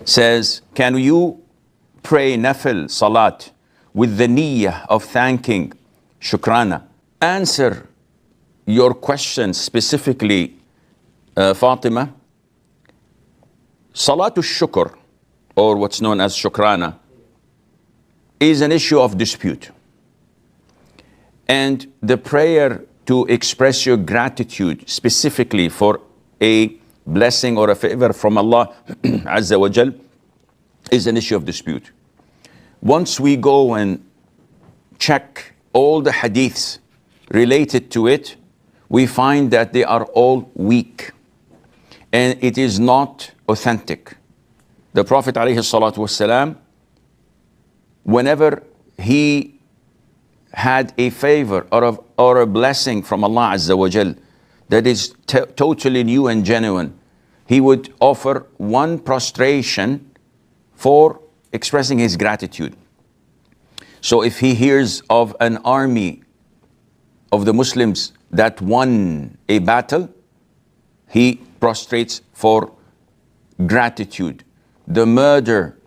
says, can you pray nafil salat with the niyyah of thanking, shukrana? Answer your question specifically, Fatima. Salat al-Shukr, or what's known as shukrana, is an issue of dispute. And the prayer to express your gratitude specifically for a blessing or a favor from Allah Azza wa Jal is an issue of dispute. Once we go and check all the hadiths related to it, we find that they are all weak and it is not authentic. The Prophet ﷺ, whenever he had a favor or a blessing from Allah Azza wa Jal that is totally new and genuine, he would offer one prostration for expressing his gratitude. So if he hears of an army of the Muslims that won a battle, he prostrates for gratitude. The murder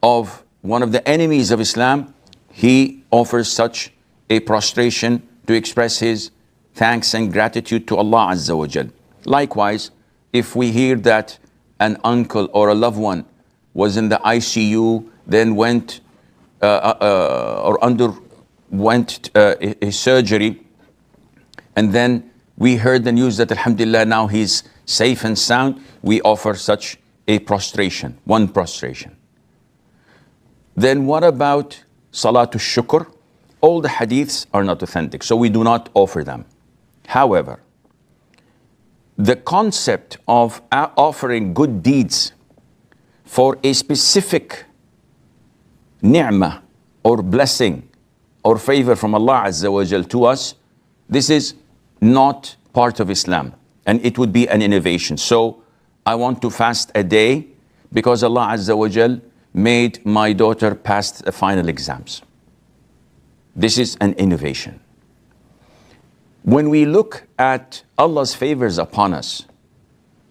of one of the enemies of Islam, he offers such a prostration to express his thanks and gratitude to Allah Azza wa Jal. Likewise, if we hear that an uncle or a loved one was in the ICU, then went or underwent a surgery, and then we heard the news that alhamdulillah now he's safe and sound, we offer such a prostration, one prostration. Then what about Salat al-Shukr? All the hadiths are not authentic, so we do not offer them. However, the concept of offering good deeds for a specific ni'mah or blessing or favor from Allah Azza wa Jal to us, this is not part of Islam and it would be an innovation. So I want to fast a day because Allah Azza wa Jal made my daughter pass the final exams. This is an innovation. When we look at Allah's favors upon us,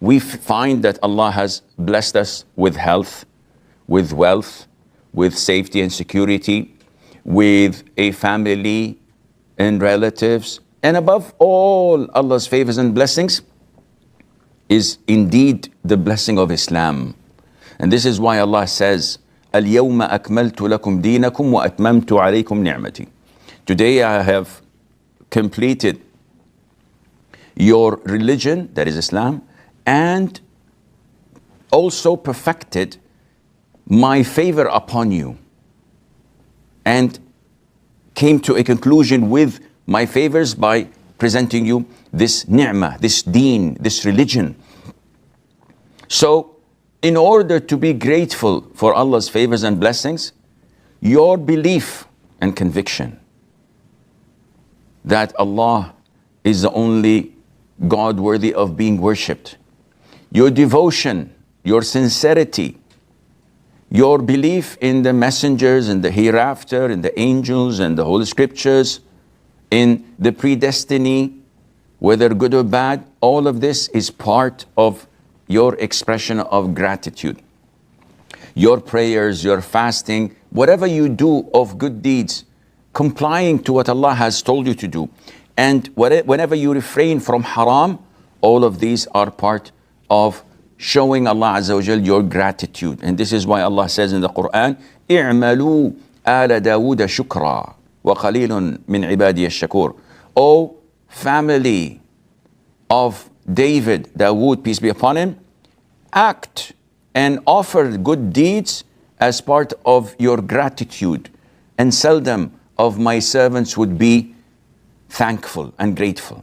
we find that Allah has blessed us with health, with wealth, with safety and security, with a family and relatives. And above all Allah's favors and blessings is indeed the blessing of Islam. And this is why Allah says, الْيَوْمَ أَكْمَلْتُ لَكُمْ دِينَكُمْ وَأَتْمَمْتُ عَلَيْكُمْ نِعْمَتِي. Today I have completed your religion, that is Islam, and also perfected my favor upon you, and came to a conclusion with my favors by presenting you this ni'mah, this deen, this religion. So in order to be grateful for Allah's favors and blessings, your belief and conviction that Allah is the only God worthy of being worshipped, your devotion, your sincerity, your belief in the messengers and the hereafter, in the angels and the Holy Scriptures, in the predestiny, whether good or bad, all of this is part of your expression of gratitude. Your prayers, your fasting, whatever you do of good deeds, complying to what Allah has told you to do, and whenever you refrain from haram, all of these are part of showing Allah Azza wa Jal your gratitude. And this is why Allah says in the Quran, اِعْمَلُوا آلَ دَاوُودَ شُكْرًا وَقَلِيلٌ مِّنْ عِبَادِيَ الشَّكُورِ. O family of David, Dawood, peace be upon him, act and offer good deeds as part of your gratitude, and seldom of my servants would be thankful and grateful.